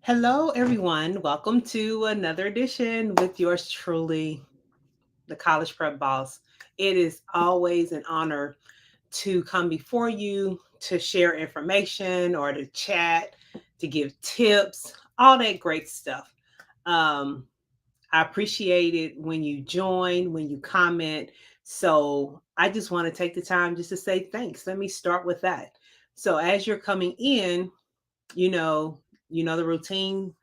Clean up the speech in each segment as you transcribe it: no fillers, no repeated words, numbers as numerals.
Hello, everyone. Welcome to another edition with yours truly, the College Prep Boss. It is always an honor to come before you to share information or to chat, to give tips, all that great stuff. Um, I appreciate it when you join, when you comment. So I just want to take the time just to say thanks. Let me start with that. So as you're coming in, you know, the routine.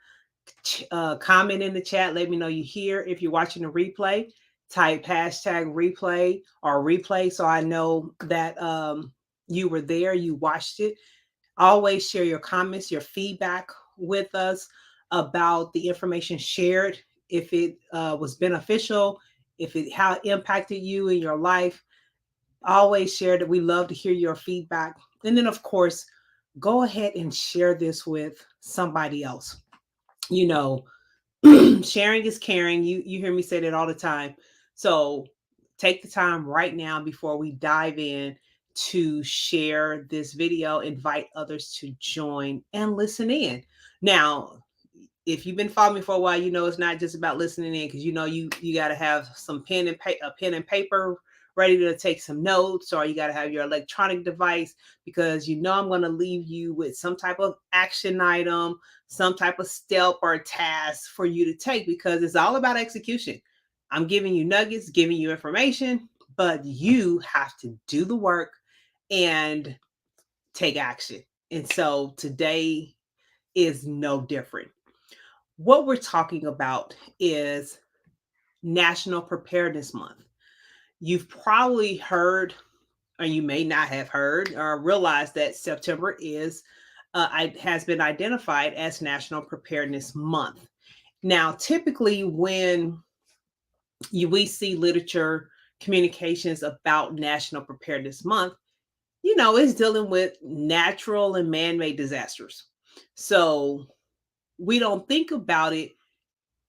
Comment in the chat. Let me know you here. If you're watching the replay, type hashtag replay or replay so I know that you were there, you watched it. Always share your comments, your feedback with us about the information shared. If it was beneficial, if it how it impacted you in your life, always share that. We love to hear your feedback. And then, of course, go ahead and share this with somebody else. You know, sharing is caring. You hear me say that all the time. So take the time right now before we dive in to share this video, invite others to join and listen in. Now, if you've been following me for a while, you know it's not just about listening in because you got to have some pen and paper ready to take some notes, or you got to have your electronic device because I'm going to leave you with some type of action item, some type of step or task for you to take because it's all about execution. I'm giving you nuggets, giving you information, but you have to do the work and take action. And so today is no different. What we're talking about is National Preparedness Month. You've probably heard, or you may not have heard, or realized that September has been identified as National Preparedness Month. Now, typically, when we see literature communications about National Preparedness Month, it's dealing with natural and man-made disasters. So we don't think about it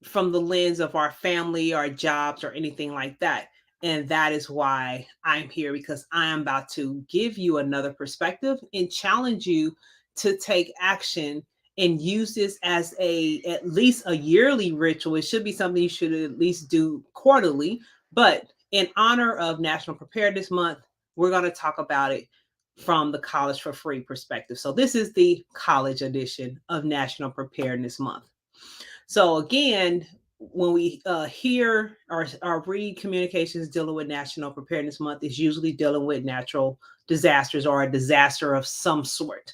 from the lens of our family, our jobs, or anything like that. And that is why I'm here because I am about to give you another perspective and challenge you to take action and use this as at least a yearly ritual. It should be something you should at least do quarterly, but in honor of National Preparedness Month, we're going to talk about it from the College for Free perspective. So this is the college edition of National Preparedness Month. So again, when we hear or read communications dealing with National Preparedness Month, is usually dealing with natural disasters or a disaster of some sort.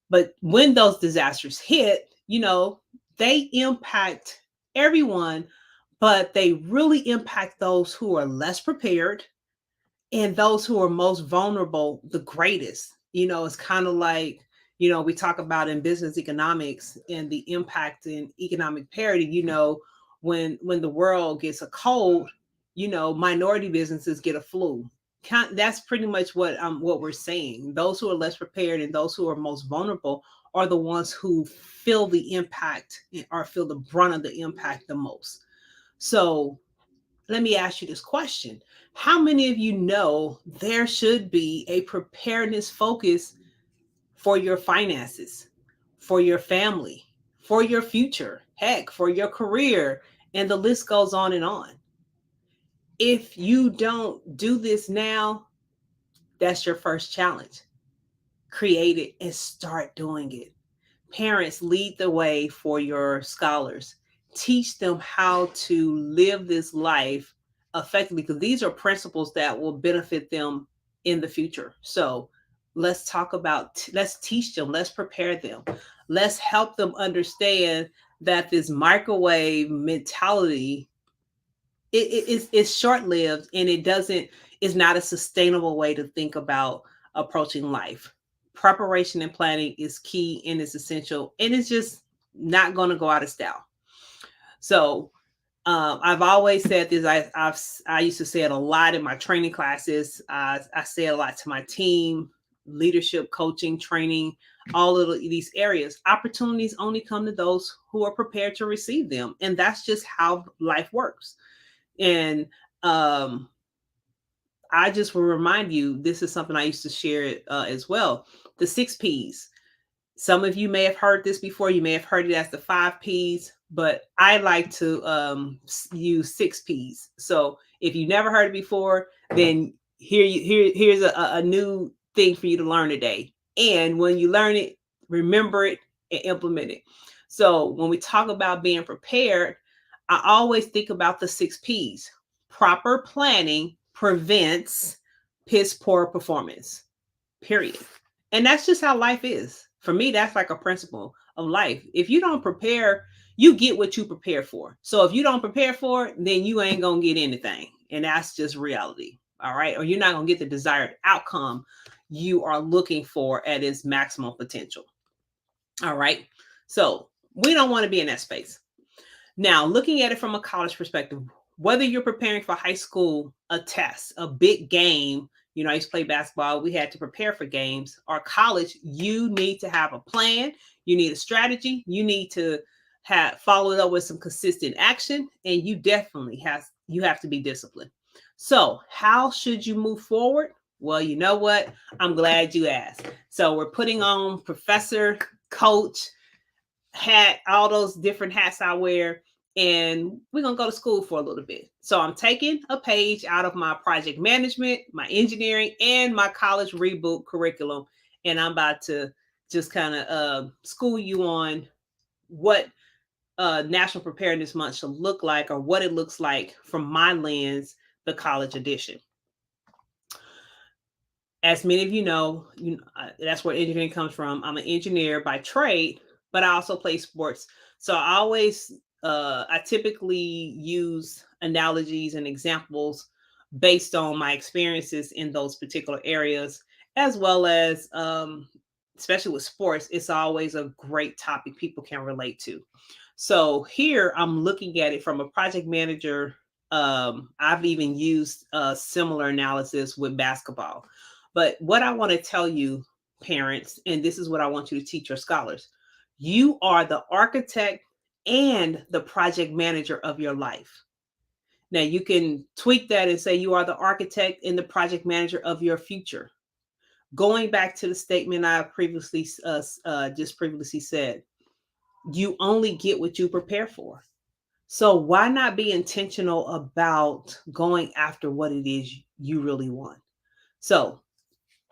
But when those disasters hit, they impact everyone, but they really impact those who are less prepared and those who are most vulnerable the greatest. It's kind of like, we talk about in business economics and the impact in economic parity. When the world gets a cold, minority businesses get a flu. That's pretty much what we're saying. Those who are less prepared and those who are most vulnerable are the ones who feel the impact or feel the brunt of the impact the most. So let me ask you this question. How many of you know there should be a preparedness focus for your finances, for your family, for your future, heck, for your career, and the list goes on and on? If you don't do this now, that's your first challenge. Create it and start doing it. Parents, lead the way for your scholars. Teach them how to live this life effectively because these are principles that will benefit them in the future. So let's teach them, let's prepare them, let's help them understand that this microwave mentality it's short-lived and it's not a sustainable way to think about approaching life. Preparation and planning is key and it's essential and it's just not going to go out of style. So I've always said this. I used to say it a lot in my training classes. I say it a lot to my team, leadership, coaching, training, all of these areas. Opportunities only come to those who are prepared to receive them, and that's just how life works. And I just will remind you, this is something I used to share as well. The 6 P's. Some of you may have heard this before. You may have heard it as the 5 P's, but I like to use 6 P's. So if you never heard it before, then here's a new thing for you to learn today. And when you learn it, remember it and implement it. So when we talk about being prepared, I always think about the 6 P's. Proper planning prevents piss poor performance, period. And that's just how life is. For me, that's like a principle of life. If you don't prepare, you get what you prepare for. So if you don't prepare for it, then you ain't going to get anything. And that's just reality. All right. Or you're not going to get the desired outcome you are looking for at its maximum potential. All right. So we don't want to be in that space. Now, looking at it from a college perspective, whether you're preparing for high school, a test, a big game, I used to play basketball, we had to prepare for games, or college, you need to have a plan, you need a strategy, you need to have follow it up with some consistent action, and you have to be disciplined. So, how should you move forward? Well, you know what? I'm glad you asked. So, we're putting on professor, coach, hat, all those different hats I wear, and we're gonna go to school for a little bit. So I'm taking a page out of my project management, my engineering, and my college reboot curriculum, and I'm about to just kind of school you on what National Preparedness Month should look like, or what it looks like from my lens, the college edition. As many of you know, that's where engineering comes from. I'm an engineer by trade, but I also play sports. So I typically use analogies and examples based on my experiences in those particular areas, as well as, especially with sports, it's always a great topic people can relate to. So here I'm looking at it from a project manager. I've even used a similar analysis with basketball. But what I want to tell you, parents, and this is what I want you to teach your scholars, you are the architect and the project manager of your life. Now, you can tweak that and say you are the architect and the project manager of your future. Going back to the statement I just previously said, you only get what you prepare for. So why not be intentional about going after what it is you really want? So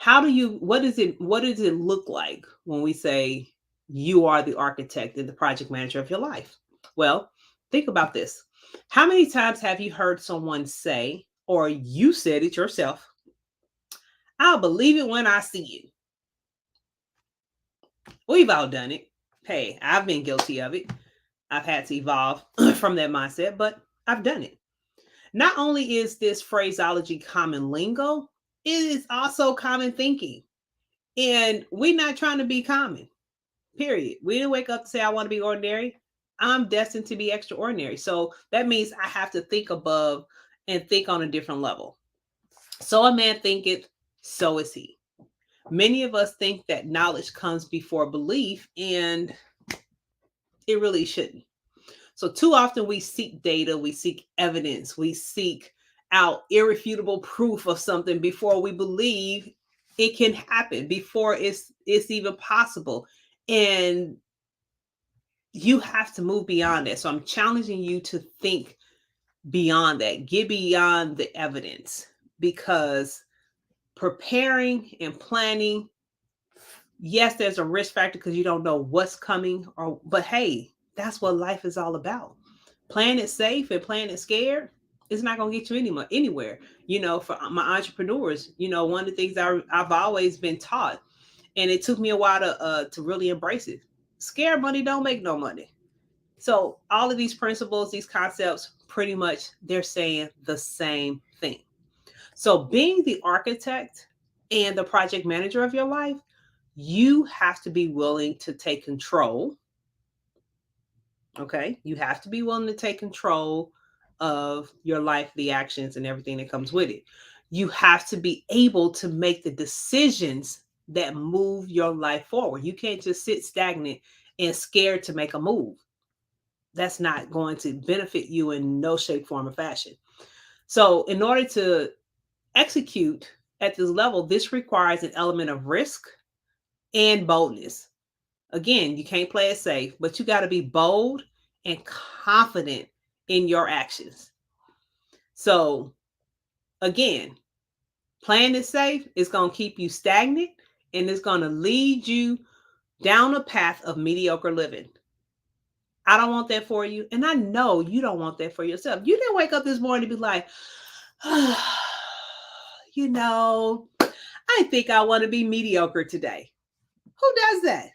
what does it look like when we say you are the architect and the project manager of your life? Well, think about this. How many times have you heard someone say, or you said it yourself, I'll believe it when I see it? We've all done it. Hey, I've been guilty of it. I've had to evolve from that mindset, but I've done it. Not only is this phraseology common lingo, it is also common thinking. And we're not trying to be common, period. We didn't wake up to say, I want to be ordinary. I'm destined to be extraordinary. So that means I have to think above and think on a different level. So a man thinketh, so is he. Many of us think that knowledge comes before belief, and it really shouldn't. So too often we seek data, we seek evidence, we seek out irrefutable proof of something before we believe it can happen, before it's even possible. And you have to move beyond that. So I'm challenging you to think beyond that, get beyond the evidence, because preparing and planning, yes, there's a risk factor because you don't know what's coming, but hey, that's what life is all about. Playing it safe and playing it scared, it's not going to get you anywhere. For my entrepreneurs, one of the things I've always been taught, and it took me a while to really embrace it. Scared money don't make no money. So all of these principles, these concepts, pretty much they're saying the same thing. So being the architect and the project manager of your life, you have to be willing to take control. Okay. You have to be willing to take control of your life, the actions, and everything that comes with it. You have to be able to make the decisions that move your life forward. You can't just sit stagnant and scared to make a move. That's not going to benefit you in no shape, form, or fashion. So, in order to execute at this level, this requires an element of risk and boldness. Again, you can't play it safe, but you got to be bold and confident in your actions. So, again, playing it safe is going to keep you stagnant and it's going to lead you down a path of mediocre living. I don't want that for you. And I know you don't want that for yourself. You didn't wake up this morning and be like, oh, you know, I think I want to be mediocre today. Who does that?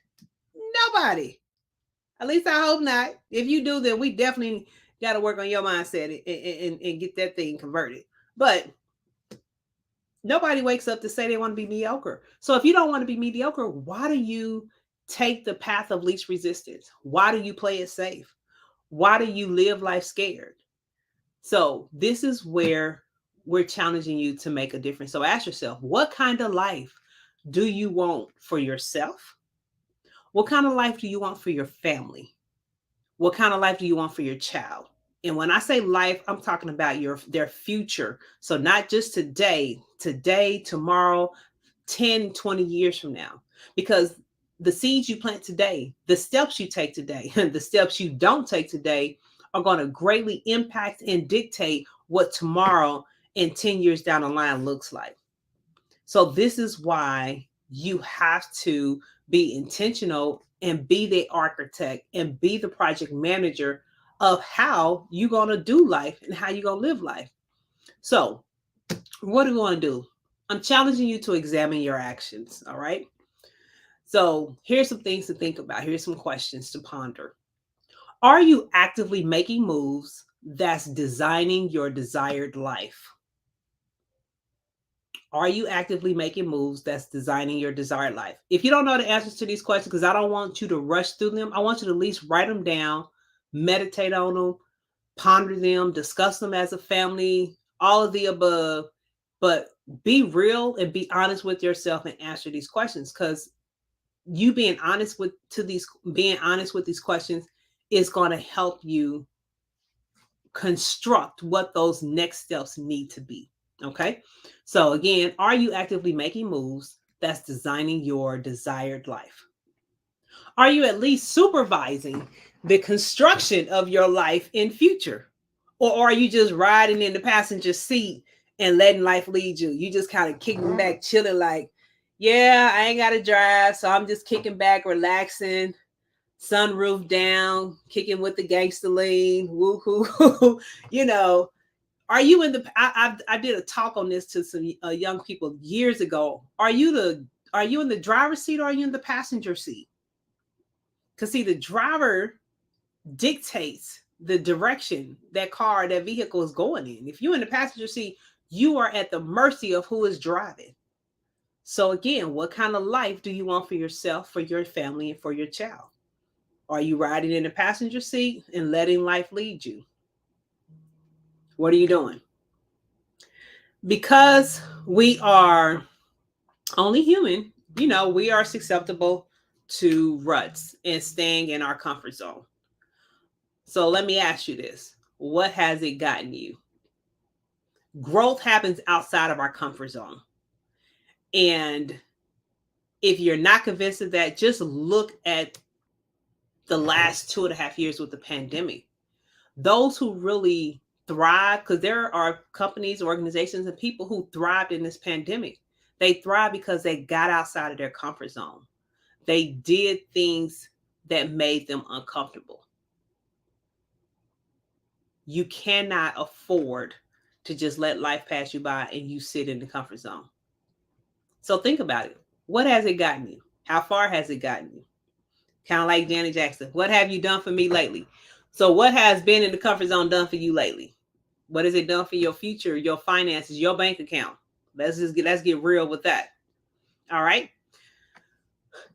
Nobody. At least I hope not. If you do, then we definitely got to work on your mindset and get that thing converted. But nobody wakes up to say they want to be mediocre. So if you don't want to be mediocre, why do you take the path of least resistance? Why do you play it safe? Why do you live life scared? So this is where we're challenging you to make a difference. So ask yourself, what kind of life do you want for yourself? What kind of life do you want for your family? What kind of life do you want for your child? And when I say life, I'm talking about their future. So not just today, tomorrow, 10, 20 years from now. Because the seeds you plant today, the steps you take today, and the steps you don't take today are going to greatly impact and dictate what tomorrow and 10 years down the line looks like. So this is why you have to be intentional and be the architect and be the project manager of how you're going to do life and how you're going to live life. So, what are we going to do? I'm challenging you to examine your actions. All right. So, here's some things to think about. Here's some questions to ponder. Are you actively making moves that's designing your desired life? Are you actively making moves that's designing your desired life? If you don't know the answers to these questions, because I don't want you to rush through them, I want you to at least write them down, meditate on them, ponder them, discuss them as a family, all of the above. But be real and be honest with yourself and answer these questions, because you being honest with these questions is going to help you construct what those next steps need to be. Okay. So, again, are you actively making moves that's designing your desired life? Are you at least supervising the construction of your life in future? Or are you just riding in the passenger seat and letting life lead you? You just kind of kicking back, chilling, like, yeah, I ain't got to drive. So I'm just kicking back, relaxing, sunroof down, kicking with the gangster lean, woo hoo. you know, are you in the? I did a talk on this to some young people years ago. Are you in the driver's seat or are you in the passenger seat? Because see, the driver dictates the direction that vehicle is going in. If you're in the passenger seat, you are at the mercy of who is driving. So again, what kind of life do you want for yourself, for your family, and for your child? Are you riding in the passenger seat and letting life lead you? What are you doing? Because we are only human, we are susceptible to ruts and staying in our comfort zone. So let me ask you this. What has it gotten you? Growth happens outside of our comfort zone. And if you're not convinced of that, just look at the last 2.5 years with the pandemic. Those who really thrive, because there are companies, organizations, and people who thrived in this pandemic. They thrive because they got outside of their comfort zone. They did things that made them uncomfortable. You cannot afford to just let life pass you by and you sit in the comfort zone. So think about it. What has it gotten you? How far has it gotten you? Kind of like Janet Jackson. What have you done for me lately? So what has been in the comfort zone done for you lately? What has it done for your future, your finances, your bank account? Let's get real with that. All right.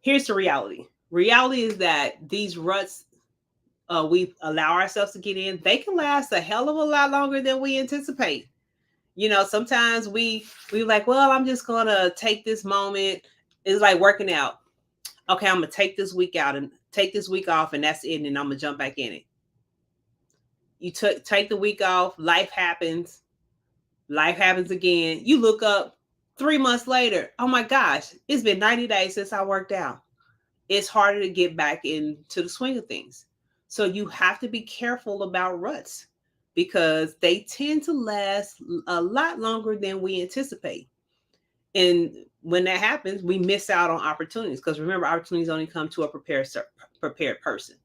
Here's the reality. Reality is that these ruts we allow ourselves to get in, they can last a hell of a lot longer than we anticipate. Sometimes we like, well, I'm just gonna take this moment. It's like working out. Okay, I'm gonna take this week out and take this week off, and that's it, and I'm gonna jump back in it. You take the week off, life happens again. You look up 3 months later, oh my gosh, it's been 90 days since I worked out. it's harder to get back into the swing of things. So you have to be careful about ruts because they tend to last a lot longer than we anticipate. And when that happens, we miss out on opportunities because remember, opportunities only come to a prepared person.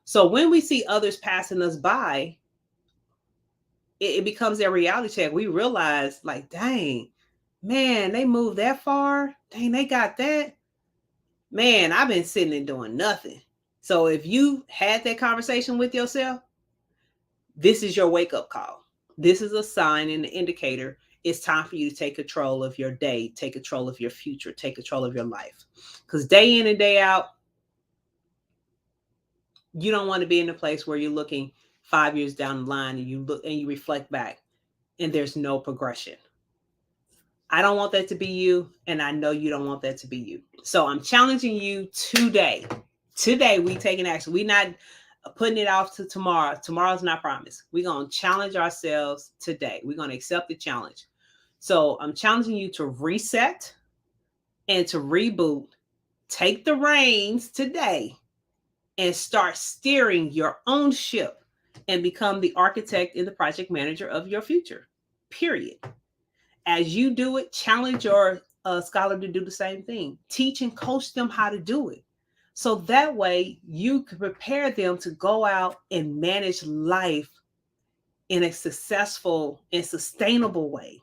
So when we see others passing us by, it becomes a reality check. We realize, like, dang, man, they moved that far. Dang, they got that. Man, I've been sitting and doing nothing. So if you had that conversation with yourself, this is your wake up call. This is a sign and an indicator. It's time for you to take control of your day, take control of your future, take control of your life. Because day in and day out, you don't want to be in a place where you're looking 5 years down the line and you look and you reflect back and there's no progression. I don't want that to be you, and I know you don't want that to be you. So I'm challenging you today. Today, we taking action. We're not putting it off to tomorrow. Tomorrow's not promised. We're going to challenge ourselves today. We're going to accept the challenge. So I'm challenging you to reset and to reboot. Take the reins today and start steering your own ship and become the architect and the project manager of your future. Period. As you do it, challenge your scholar to do the same thing. Teach and coach them how to do it. So that way you can prepare them to go out and manage life in a successful and sustainable way.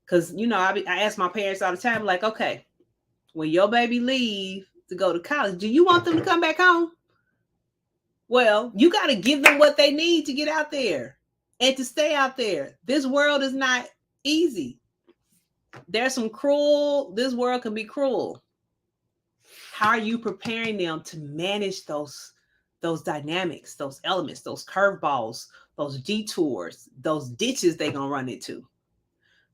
Because, I ask my parents all the time, like, okay, when your baby leave to go to college, do you want them to come back home? Well, you got to give them what they need to get out there and to stay out there. This world is not easy. This world can be cruel. How are you preparing them to manage those dynamics, those elements, those curveballs, those detours, those ditches they're going to run into?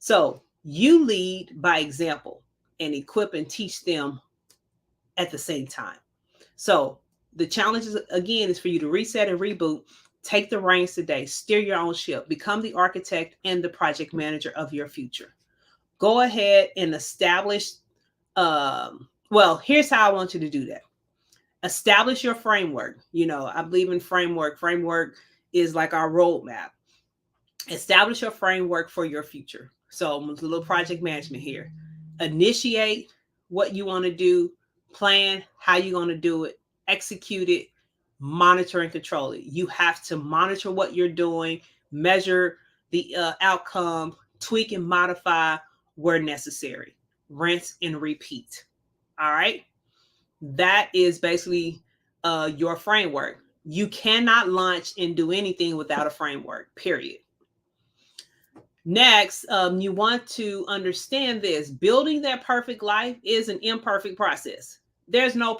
So you lead by example and equip and teach them at the same time. So the challenge is, again, is for you to reset and reboot. Take the reins today. Steer your own ship. Become the architect and the project manager of your future. Go ahead and establish. Here's how I want you to do that. Establish your framework. I believe in framework. Framework is like our roadmap. Establish your framework for your future. So a little project management here. Initiate what you want to do. Plan how you're going to do it. Execute it. Monitor and control it. You have to monitor what you're doing. Measure the outcome. Tweak and modify where necessary. Rinse and repeat. All right. That is basically your framework. You cannot launch and do anything without a framework, period. Next, you want to understand this. Building that perfect life is an imperfect process. There's no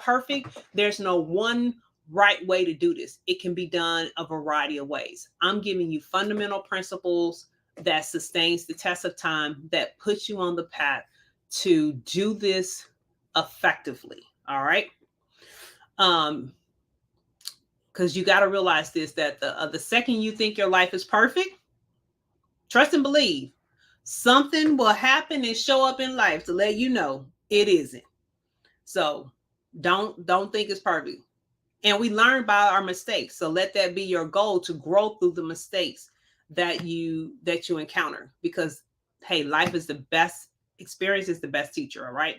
one right way to do this. It can be done a variety of ways. I'm giving you fundamental principles that sustains the test of time, that puts you on the path to do this effectively. All right. Because you got to realize this, that the second you think your life is perfect, trust and believe, something will happen and show up in life to let you know it isn't. So don't think it's perfect. And we learn by our mistakes. So let that be your goal, to grow through the mistakes that you encounter, because hey, life is the best experience, is the best teacher. All right.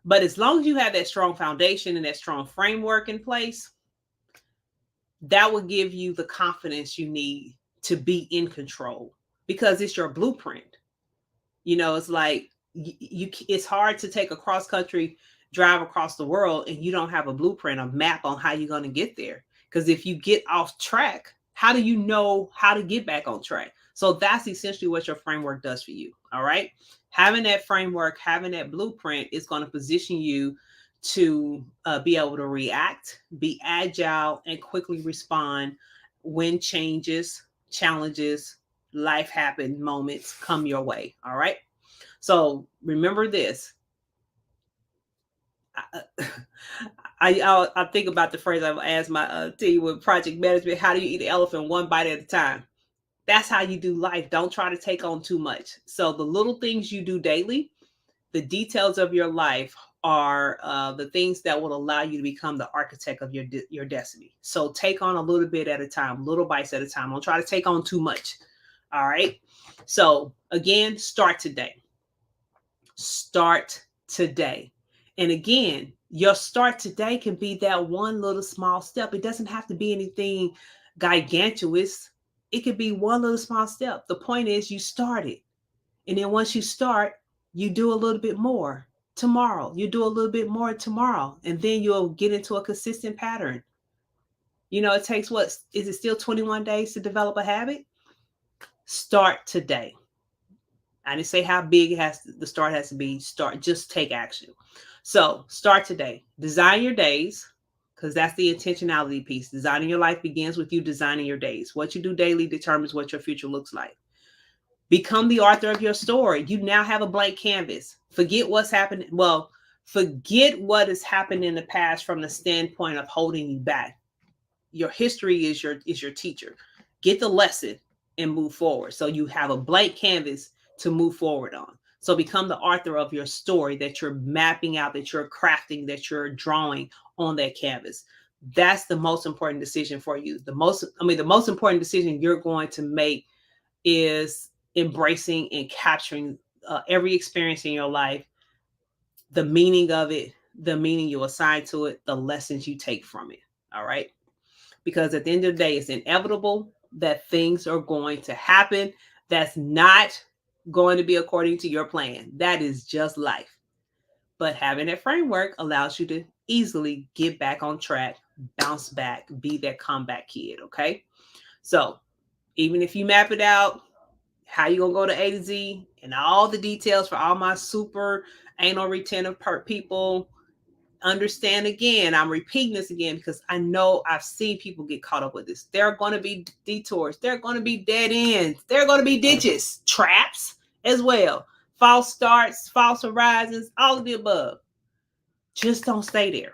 But as long as you have that strong foundation and that strong framework in place, that will give you the confidence you need to be in control, because it's your blueprint. It's like it's hard to take a cross country drive across the world and you don't have a blueprint, a map on how you're going to get there. Because if you get off track, how do you know how to get back on track? So that's essentially what your framework does for you. All right. Having that framework, having that blueprint is going to position you to be able to react, be agile, and quickly respond when changes, challenges, life happen moments come your way. All right. So remember this. I think about the phrase I've asked my team with project management: how do you eat an elephant one bite at a time? That's how you do life. Don't try to take on too much. So the little things you do daily, the details of your life are the things that will allow you to become the architect of your destiny. So take on a little bit at a time, little bites at a time. Don't try to take on too much. All right. So again, start today. Start today. And again, your start today can be that one little small step. It doesn't have to be anything gigantuous. It could be one little small step. The point is you started. And then once you start, you do a little bit more tomorrow. You do a little bit more tomorrow. And then you'll get into a consistent pattern. You know, it takes what? Is it still 21 days to develop a habit? Start today. I didn't say how big the start has to be. Start, just take action. So start today. Design your days, because that's the intentionality piece. Designing your life begins with you designing your days. What you do daily determines what your future looks like. Become the author of your story. You now have a blank canvas. Forget what's happened. Well, forget what has happened in the past from the standpoint of holding you back. Your history is your teacher. Get the lesson and move forward. So you have a blank canvas to move forward on. So become the author of your story that you're mapping out, that you're crafting, that you're drawing on that canvas. That's the most important decision for you. The most important decision you're going to make is embracing and capturing every experience in your life, the meaning of it, the meaning you assign to it, the lessons you take from it. All right. Because at the end of the day, it's inevitable that things are going to happen that's not going to be according to your plan. That is just life. But having a framework allows you to easily get back on track, bounce back, be that comeback kid. Okay. So even if you map it out, how you gonna go to A to Z and all the details for all my super anal retentive people, understand again, I'm repeating this again because I know I've seen people get caught up with this. There are going to be detours, there are going to be dead ends, there are going to be ditches, traps as well, false starts, false horizons, all of the above. Just don't stay there.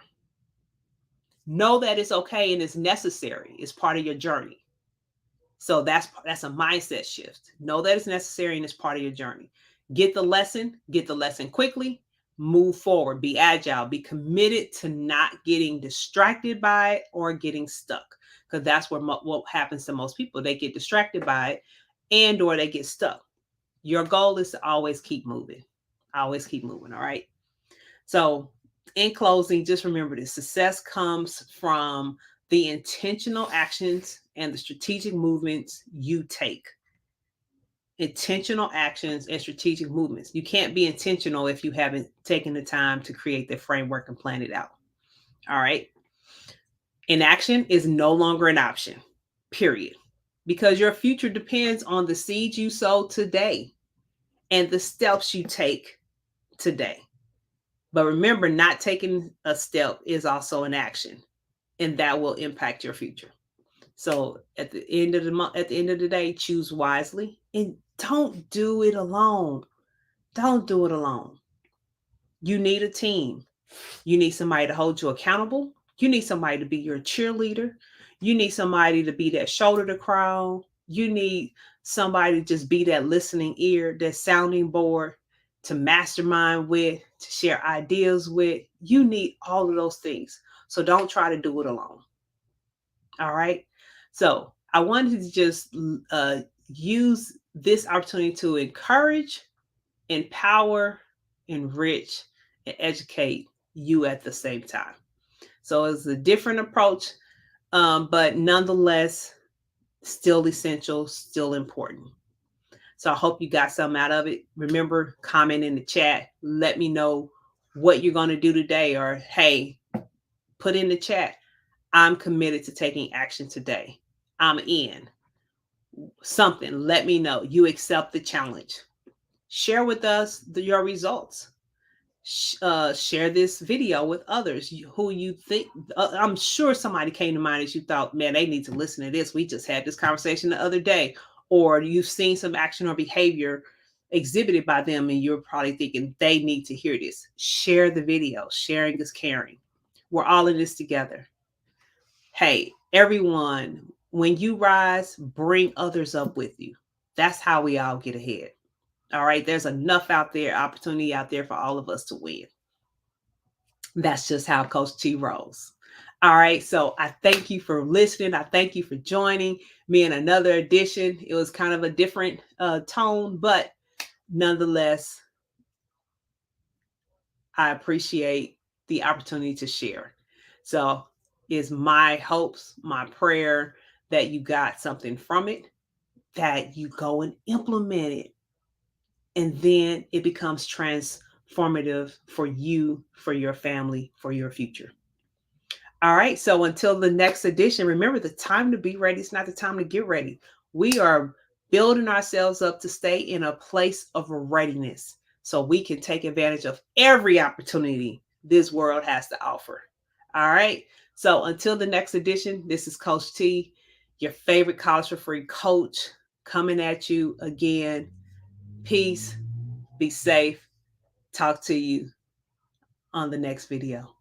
Know that it's okay and it's necessary. It's part of your journey. So that's a mindset shift. Know that it's necessary and it's part of your journey. Get the lesson quickly, move forward, be agile, be committed to not getting distracted by it or getting stuck. Because that's what happens to most people. They get distracted by it and or they get stuck. Your goal is to always keep moving. Always keep moving. All right. So in closing, just remember this: success comes from the intentional actions and the strategic movements you take. Intentional actions and strategic movements. You can't be intentional if you haven't taken the time to create the framework and plan it out. All right. Inaction is no longer an option, period. Because your future depends on the seeds you sow today and the steps you take today. But remember, not taking a step is also an action, and that will impact your future. So at the end of the month, at the end of the day, choose wisely and don't do it alone. Don't do it alone. You need a team. You need somebody to hold you accountable. You need somebody to be your cheerleader. You need somebody to be that shoulder to cry on. You need somebody to just be that listening ear, that sounding board to mastermind with, to share ideas with. You need all of those things. So don't try to do it alone. All right. So I wanted to just use this opportunity to encourage, empower, enrich, and educate you at the same time. So it's a different approach, but nonetheless, still essential, still important. So I hope you got something out of it. Remember, comment in the chat. Let me know what you're going to do today, or hey, put in the chat, I'm committed to taking action today. I'm in something. Let me know. You accept the challenge. Share with us your results. Share this video with others who you think. I'm sure somebody came to mind as you thought, man, they need to listen to this. We just had this conversation the other day, or you've seen some action or behavior exhibited by them, and you're probably thinking they need to hear this. Share the video. Sharing is caring. We're all in this together. Hey, everyone, when you rise, bring others up with you. That's how we all get ahead. All right. There's enough out there, opportunity out there for all of us to win. That's just how Coach T rolls. All right. So I thank you for listening. I thank you for joining me in another edition. It was kind of a different tone, but nonetheless, I appreciate the opportunity to share. So it's my hopes, my prayer that you got something from it, that you go and implement it, and then it becomes transformative for you, for your family, for your future. All right. So until the next edition, remember the time to be ready is not the time to get ready. We are building ourselves up to stay in a place of readiness so we can take advantage of every opportunity this world has to offer. All right. So until the next edition, this is Coach T, your favorite college for free coach, coming at you again. Peace. Be safe. Talk to you on the next video.